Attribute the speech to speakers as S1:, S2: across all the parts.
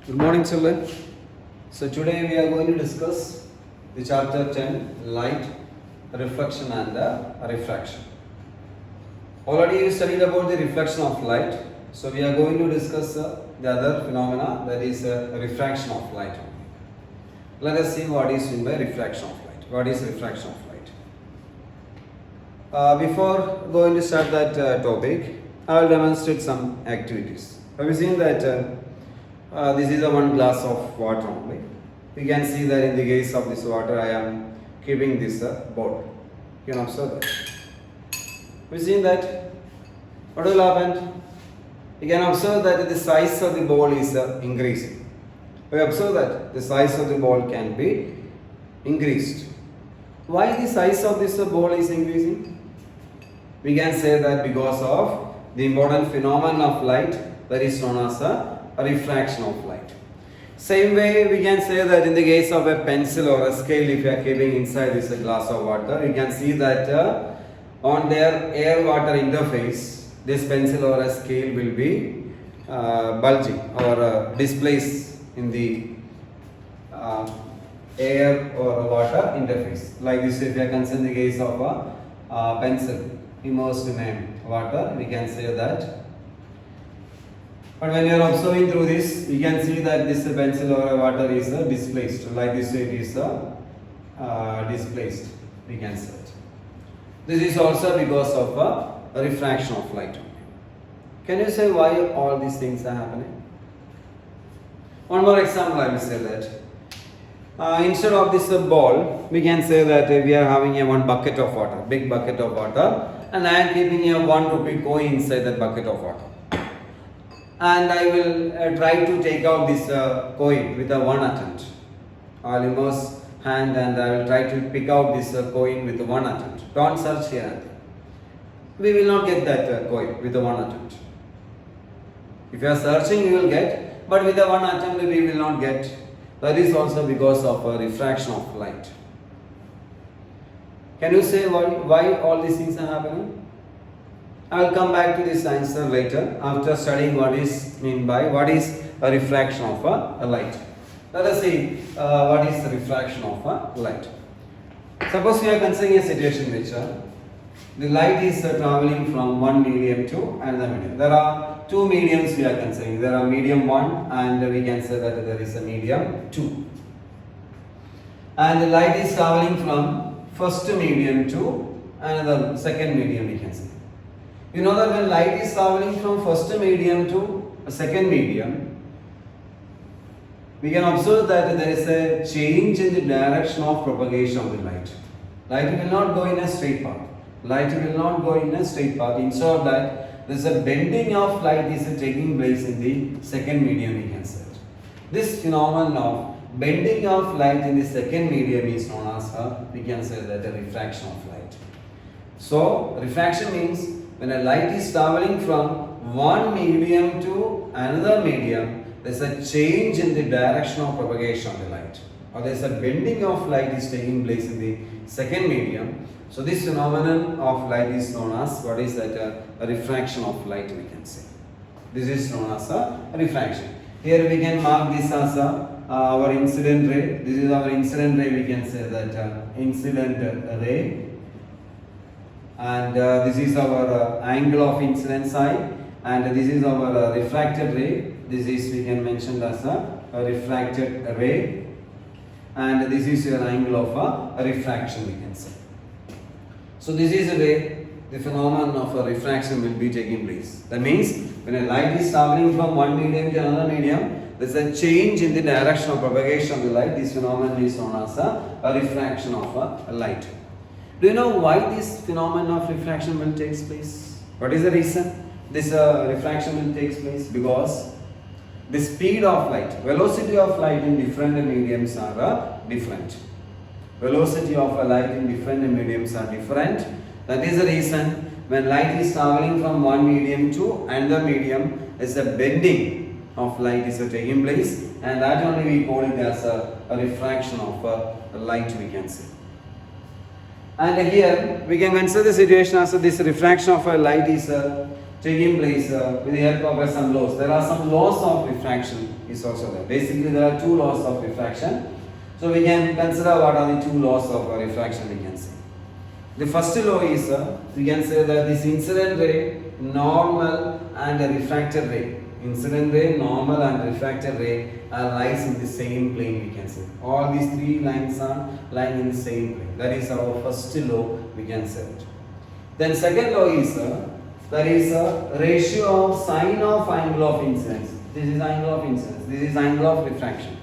S1: Good morning, children. So today we are going to discuss the chapter 10, light, reflection and refraction. Already you studied about the reflection of light. So we are going to discuss the other phenomena, that is refraction of light. Let us see what is meant by refraction of light. What is refraction of light? Before going to start that topic, I will demonstrate some activities. Have you seen that this is a one glass of water only? You can see that in the case of this water, I am keeping this bowl. You can observe that. Have you seen that? What will happen? You can observe that the size of the bowl is increasing. We observe that the size of the ball can be increased. Why the size of this ball is increasing? We can say that because of the important phenomenon of light, that is known as a refraction of light. Same way we can say that in the case of a pencil or a scale, if you are keeping inside this glass of water, you can see that on their air-water interface, this pencil or a scale will be bulging or displaced in the air or water interface. Like this, if you are considering the case of a pencil immersed in water, we can say that. But when you are observing through this, you can see that this pencil or water is displaced. Like this, it is displaced. We can say it. This is also because of a refraction of light. Can you say why all these things are happening? One more example, I will say that. Instead of this ball, we can say that we are having a one bucket of water, big bucket of water, and I am keeping a 1 rupee coin inside that bucket of water. And I will try to take out this coin with a one attempt. I will immerse hand and I will try to pick out this coin with one attempt. Don't search here and there. We will not get that coin with the one attempt. If you are searching, you will get, but with the one attempt we will not get. That is also because of a refraction of light. Can you say why all these things are happening? I will come back to this answer later after studying what is meant by what is a refraction of a light. Let us see what is the refraction of a light. Suppose we are considering a situation in which the light is traveling from one medium to another medium. There are two mediums we are considering. There are medium 1 and we can say that there is a medium 2. And the light is traveling from first medium to another second medium, we can say. You know that when light is traveling from first medium to a second medium, we can observe that there is a change in the direction of propagation of the light. Light will not go in a straight path. Light will not go in a straight path. Instead of that, there is a bending of light is taking place in the second medium, we can say. This phenomenon of bending of light in the second medium is known as we can say that a refraction of light. So, refraction means when a light is traveling from one medium to another medium, there is a change in the direction of propagation of the light, or there is a bending of light is taking place in the second medium. So this phenomenon of light is known as what is that a refraction of light, we can say. This is known as a refraction. Here we can mark this as our incident ray. This is our incident ray, we can say that incident ray. And this is our angle of incidence I, and this is our refracted ray. This is we can mention as a refracted ray, and this is your angle of a refraction, we can say. So this is the way the phenomenon of a refraction will be taking place. That means when a light is traveling from one medium to another medium, there is a change in the direction of propagation of the light. This phenomenon is known as a refraction of a light. Do you know why this phenomenon of refraction will take place? What is the reason this refraction will take place? Because the speed of light, velocity of light in different mediums are different. Velocity of a light in different mediums are different. That is the reason when light is traveling from one medium to another medium, there is a bending of light is taking place, and that only we call it as a refraction of a light, we can say. And here we can consider the situation as this refraction of a light is taking place with the help of some laws. There are some laws of refraction is also there. Basically, there are two laws of refraction. So we can consider what are the two laws of refraction we can say. The first law is, we can say that this incident ray, normal and a refracted ray. Incident ray, normal and refracted ray lies in the same plane, we can say. All these three lines are lying in the same plane. That is our first law, we can say it. Then second law is, that is a ratio of sine of angle of incidence. This is angle of incidence. This is angle of refraction.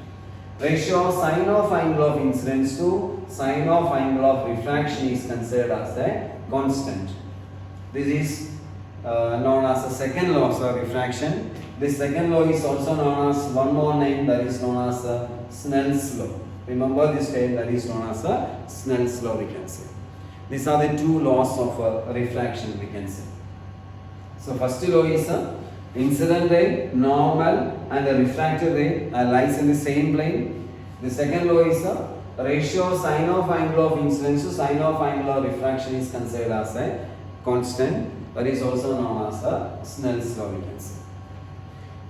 S1: Ratio of sine of angle of incidence to sine of angle of refraction is considered as a constant. This is known as the second law of refraction. This second law is also known as one more name, that is known as Snell's law. Remember this name, that is known as Snell's law, we can say. These are the two laws of refraction, we can say. So first law is incident ray, normal and a refracted ray lies in the same plane. The second law is ratio of sine of angle of incidence to sine of angle of refraction is considered as a constant. That is also known as Snell's law, we can say.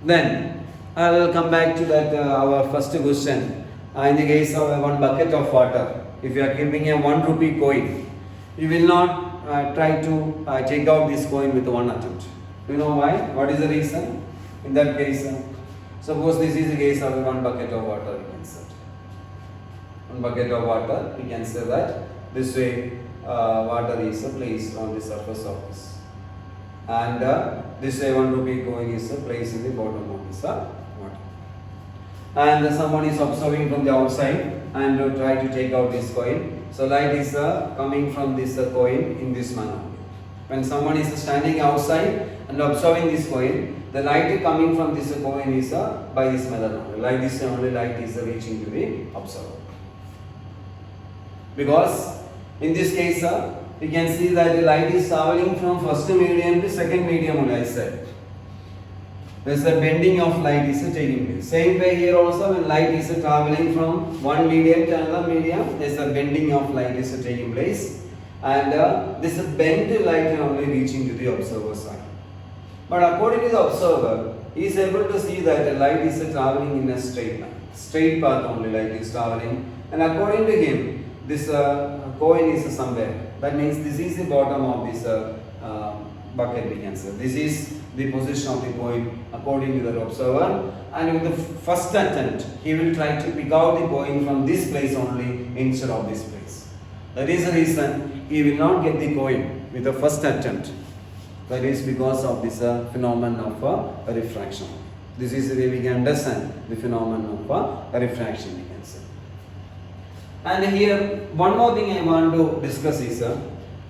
S1: Then I will come back to that our first question. In the case of one bucket of water, if you are keeping a 1 rupee coin, you will not try to take out this coin with one attempt. Do you know why? What is the reason? In that case, suppose this is the case of one bucket of water, we can say. One bucket of water, we can say that this way water is placed on the surface of this. And this way 1 rupee coin is placed in the bottom of this water. And someone is observing from the outside and try to take out this coin. So light is coming from this coin in this manner. When someone is standing outside and observing this coin, the light coming from this coin is by this method only. Like this only light is reaching to the observer. Because in this case, we can see that the light is traveling from first medium to second medium only, I said. There is a bending of light is taking place. Same way here also, when light is traveling from one medium to another medium, there is a bending of light is taking place. And this bent light is only reaching to the observer side. But according to the observer, he is able to see that the light is traveling in a straight line. Straight path only light is traveling. And according to him, this coin is somewhere. That means this is the bottom of this bucket, we can say. This is the position of the coin according to the observer. And with the first attempt, he will try to pick out the coin from this place only instead of this place. That is the reason he will not get the coin with the first attempt. That is because of this phenomenon of refraction. This is the way we can understand the phenomenon of refraction, we can say. And here, one more thing I want to discuss is,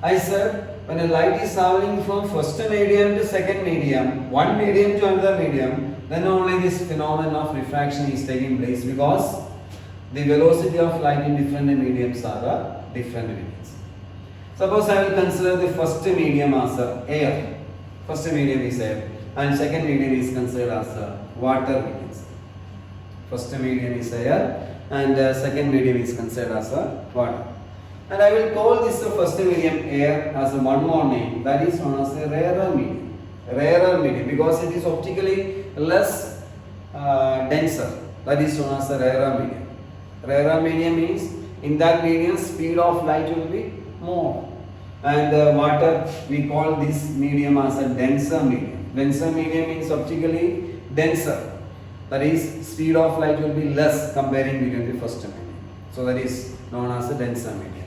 S1: I said when a light is traveling from first medium to second medium, one medium to another medium, then only this phenomenon of refraction is taking place, because the velocity of light in different mediums are different mediums. Suppose I will consider the first medium as air. First medium is air, and second medium is considered as water, we can say. First medium is air, and second medium is considered as water. And I will call this first medium air as one more name, that is known as a rarer medium. Rarer medium, because it is optically less denser, that is known as a rarer medium. Rarer medium means in that medium speed of light will be more. And water, we call this medium as a denser medium. Denser medium means optically denser. That is, speed of light will be less comparing between the first medium. So that is known as a denser medium.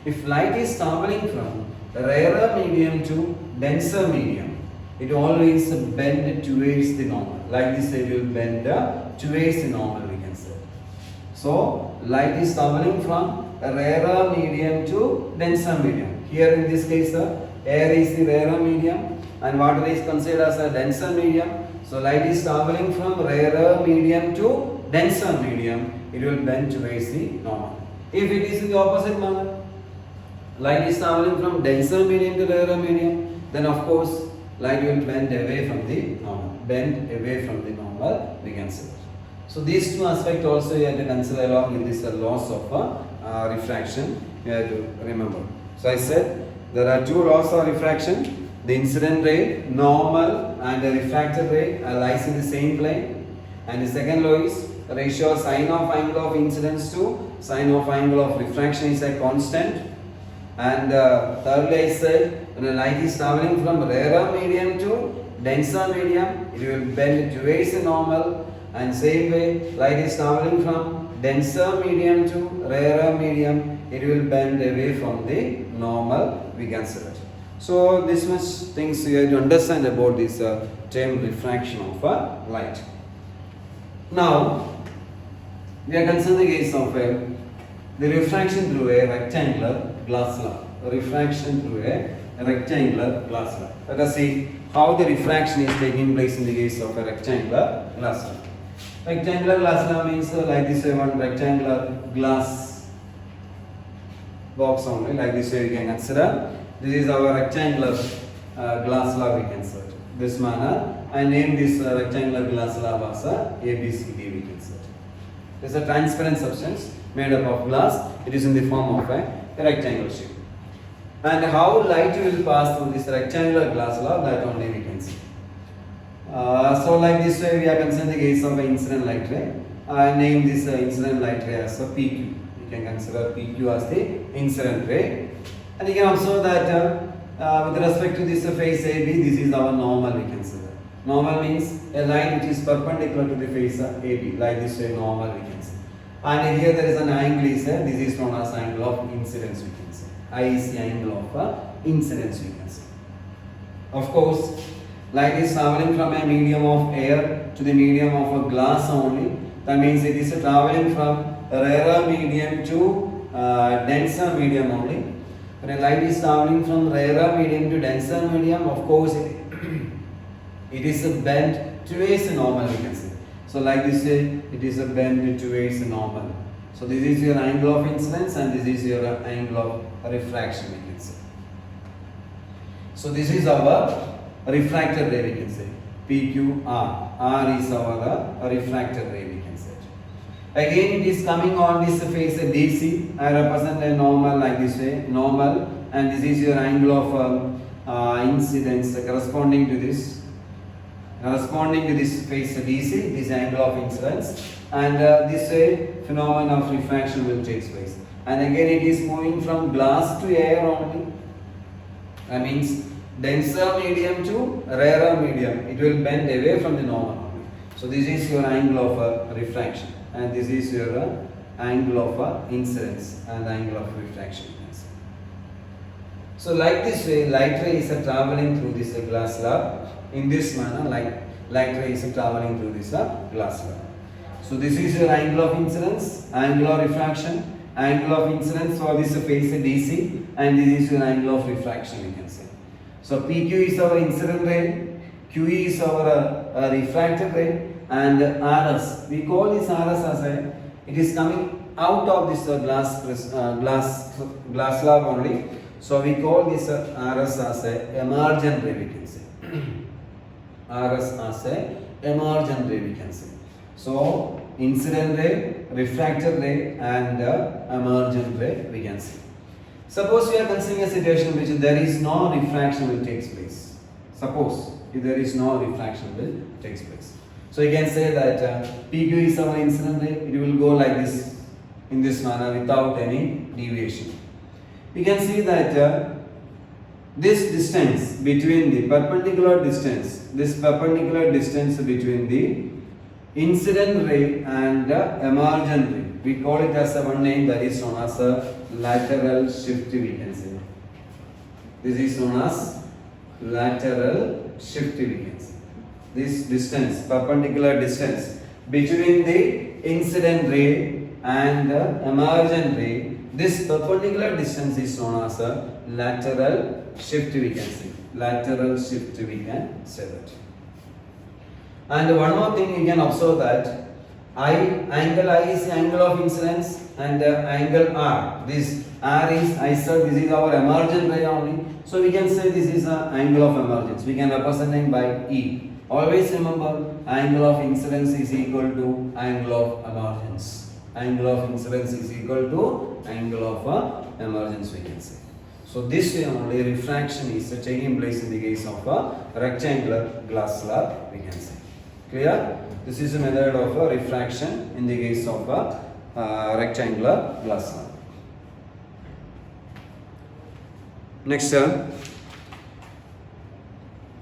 S1: If light is traveling from rarer medium to denser medium, it always bend towards the normal. Like this, it will bend towards the normal, we can say. So light is traveling from a rarer medium to denser medium. Here in this case, air is the rarer medium and water is considered as a denser medium. So light is traveling from rarer medium to denser medium, it will bend towards the normal. If it is in the opposite manner, light is traveling from denser medium to rarer medium, then of course light will bend away from the normal. Bend away from the normal, we can say. So these two aspects also you have to consider along with this laws of refraction, you have to remember. So I said there are two laws of refraction. The incident ray, normal and the refracted ray lies in the same plane. And the second law is ratio sine of angle of incidence to sine of angle of refraction is a constant. And thirdly I said, when a light is traveling from rarer medium to denser medium, it will bend towards the normal. And same way, light is traveling from denser medium to rarer medium, it will bend away from the normal, we consider it. So this much things you have to understand about this term refraction of light. Now we are considering the case of the refraction through a rectangular glass slab. Refraction through a rectangular glass slab. Let us see how the refraction is taking place in the case of a rectangular glass slab. Rectangular glass slab means like this way, one rectangular glass box only, like this way we can consider. This is our rectangular glass slab, we can say. This manner, I name this rectangular glass slab as ABCD, we can say. It is a transparent substance made up of glass. It is in the form of a rectangular shape. And how light will pass through this rectangular glass slab, that only we can see. So like this way we are considering the case of an incident light ray. I name this incident light ray as a PQ. You can consider PQ as the incident ray. And you can observe that with respect to this face AB, this is our normal, we consider. Normal means a line which is perpendicular to the face AB, like this way normal we can say. And here there is an angle is there, this is known as angle of incidence, we can say. I is the angle of incidence, we can say. Of course, light is traveling from a medium of air to the medium of a glass only. That means it is traveling from a rarer medium to denser medium only. When a light is traveling from rarer medium to denser medium, of course it is a bend towards the normal, we can say. So like this way, it is a bend towards the normal. So this is your angle of incidence and this is your angle of refraction, we can say. So this is our refracted ray, we can say. PQR. R is our refracted ray, we can say. Again, it is coming on this face DC. I represent a normal like this way, normal, and this is your angle of incidence corresponding to this. Corresponding to this face DC, this angle of incidence, and this way phenomenon of refraction will take place. And again, it is moving from glass to air only. That means denser medium to rarer medium. It will bend away from the normal only. So this is your angle of refraction, and this is your angle of incidence and angle of refraction. So like this way, light ray is traveling through this glass slab. In this manner, light ray is traveling through this glass slab. So this is your angle of incidence, angle of refraction, angle of incidence for this face DC, and this is your angle of refraction, we can say. So PQ is our incident ray, QE is our refracted ray, and RS. We call this RS as it is coming out of this glass slab only. So we call this RS as a emergent ray, we can say. RS as a emergent ray, we can say. So incident ray, refracted ray, and emergent ray, we can say. Suppose we are considering a situation in which there is no refraction will take place. Suppose if there is no refraction will take place. So you can say that PQ is our incident ray. It will go like this, in this manner, without any deviation. You can see that this distance between the perpendicular distance, between the incident ray and emergent ray, we call it as one name that is known as a lateral shift, we can say. This is known as lateral shift, we can say. This distance, perpendicular distance between the incident ray and emergent ray, this perpendicular distance is known as a lateral shift, we can say. Lateral shift, we can say that. And one more thing, you can observe that angle I is the angle of incidence, and angle R. This R is, I said, this is our emergent ray only. So we can say this is an angle of emergence. We can represent it by E. Always remember, angle of incidence is equal to angle of emergence. Angle of incidence is equal to angle of emergence, we can say. So this way only refraction is taking place in the case of a rectangular glass slab, we can say. Clear? This is a method of a refraction in the case of a rectangular glass slab. Next term,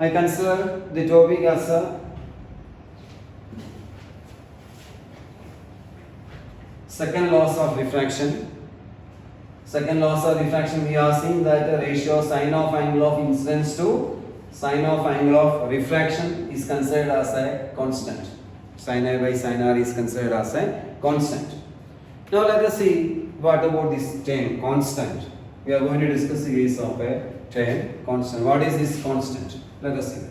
S1: I consider the topic as a second laws of refraction. Second laws of refraction, we are seeing that the ratio sine of angle of incidence to sine of angle of refraction is considered as a constant. Sin A by sin R is considered as a constant. Now let us see what about this term constant. We are going to discuss the case of a term constant. What is this constant? Let us see.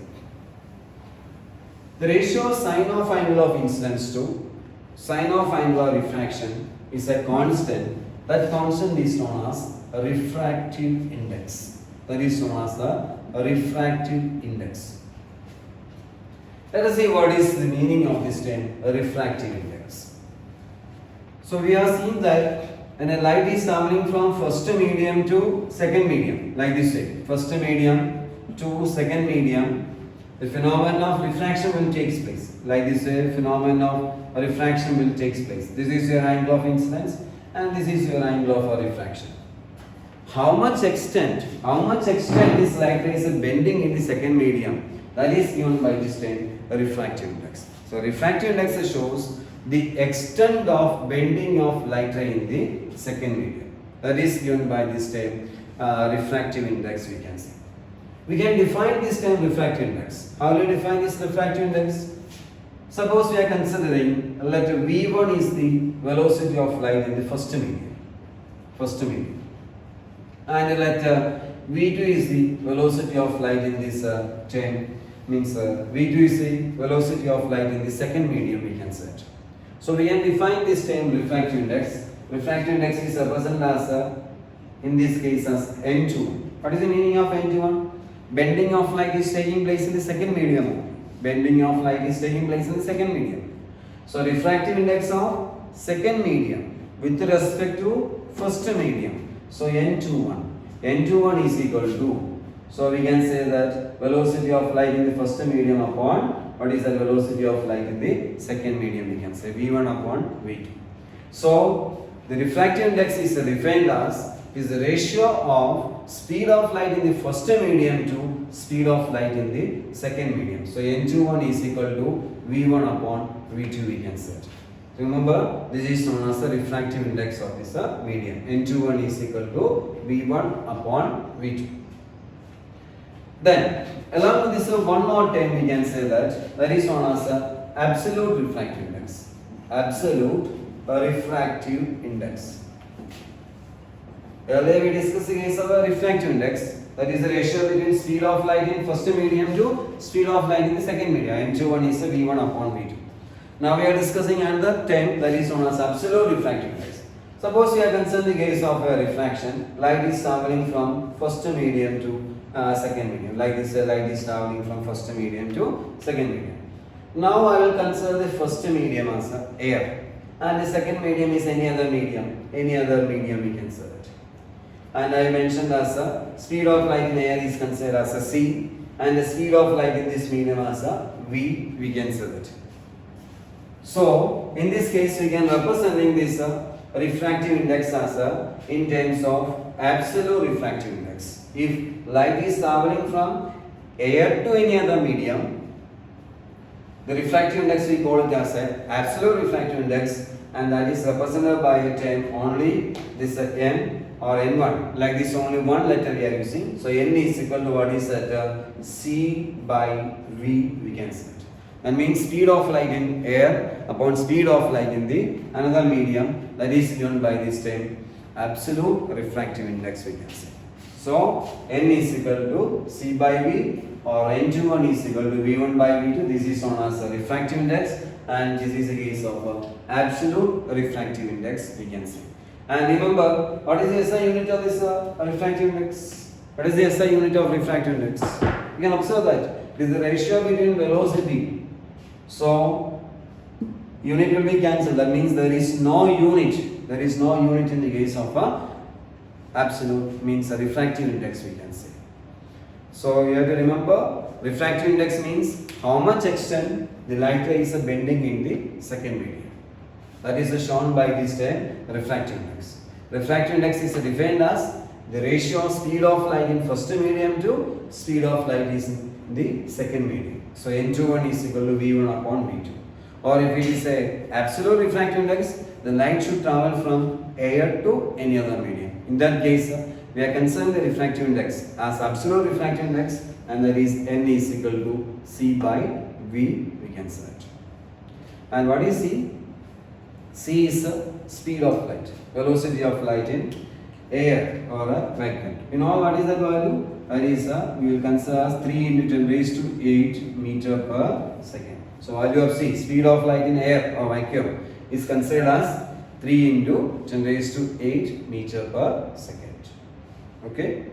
S1: The ratio sine of angle of incidence to sine of angle of refraction is a constant. That constant is known as a refractive index. That is known as the refractive index. Let us see what is the meaning of this term, a refractive index. So we are seeing that when a light is traveling from first medium to second medium, like this way, first medium to second medium, the phenomenon of refraction will take place. Like this way, phenomenon of refraction will take place. This is your angle of incidence and this is your angle of refraction. How much extent this light ray is bending in the second medium, that is given by this term, a refractive index. So refractive index shows the extent of bending of light ray in the second medium. That is given by this term, refractive index, we can say. We can define this term refractive index. How will you define this refractive index? Suppose we are considering let V1 is the velocity of light in the first medium. And let V2 is the velocity of light in this term, means V2 is the velocity of light in the second medium, we can say it. So we can define this term refractive index. Refractive index is represented as in this case as N2. What is the meaning of N2? Bending of light is taking place in the second medium. Bending of light is taking place in the second medium. So refractive index of second medium with respect to first medium. So N21. N21 is equal to, so we can say that velocity of light in the first medium upon what is the velocity of light in the second medium, we can say V1 upon V2. So the refractive index is defined as is the ratio of speed of light in the first medium to speed of light in the second medium. So N21 is equal to V1 upon V2, we can say. Remember, this is known as the refractive index of this medium. N21 is equal to V1 upon V2. Then, along with this one more term, we can say that is known as the absolute refractive index. Absolute refractive index. Earlier we discussed the case of a refractive index, that is the ratio between speed of light in first medium to speed of light in the second medium. N21 is V1 upon V2. Now we are discussing another term that is known as absolute refractive index. Suppose we are concerned the case of a refraction, light is traveling from first medium to second medium. Like this, light is traveling from first medium to second medium. Now I will consider the first medium as air, and the second medium is any other medium we can say it. And I mentioned as a speed of light in air is considered as a c, and the speed of light in this medium as a v, we can say that. So in this case we can representing this refractive index as in terms of absolute refractive index. If light is traveling from air to any other medium, the refractive index we call it as absolute refractive index, and that is represented by a term only this n or n1. Like this, only one letter we are using. So n is equal to what is that c by v, we can say it. That means speed of light in air upon speed of light in the another medium, that is given by this term absolute refractive index, we can say. So n is equal to c by v, or n21 is equal to v1 by v2. This is known as a refractive index, and this is a case of absolute refractive index, we can say. And remember, what is the SI unit of this refractive index? What is the SI unit of refractive index? You can observe that it is the ratio between velocity. So unit will be cancelled. That means there is no unit. There is no unit in the case of absolute means a refractive index we can say. So you have to remember refractive index means how much extent the light ray is bending in the second medium. That is shown by this term refractive index. Refractive index is defined as the ratio of speed of light in first medium to speed of light is in the second medium. So N21 is equal to V1 upon V2. Or if it is a absolute refractive index, the light should travel from air to any other medium. In that case, we are considering the refractive index as absolute refractive index, and that is N is equal to C by V, we can say it. And what is C? C is the speed of light, velocity of light in air or a vacuum. You know what is that value? That is we will consider as 3 into 10 raised to 8 meter per second. So value of C, speed of light in air or vacuum, is considered as 3 into 10 raised to 8 meter per second. Okay.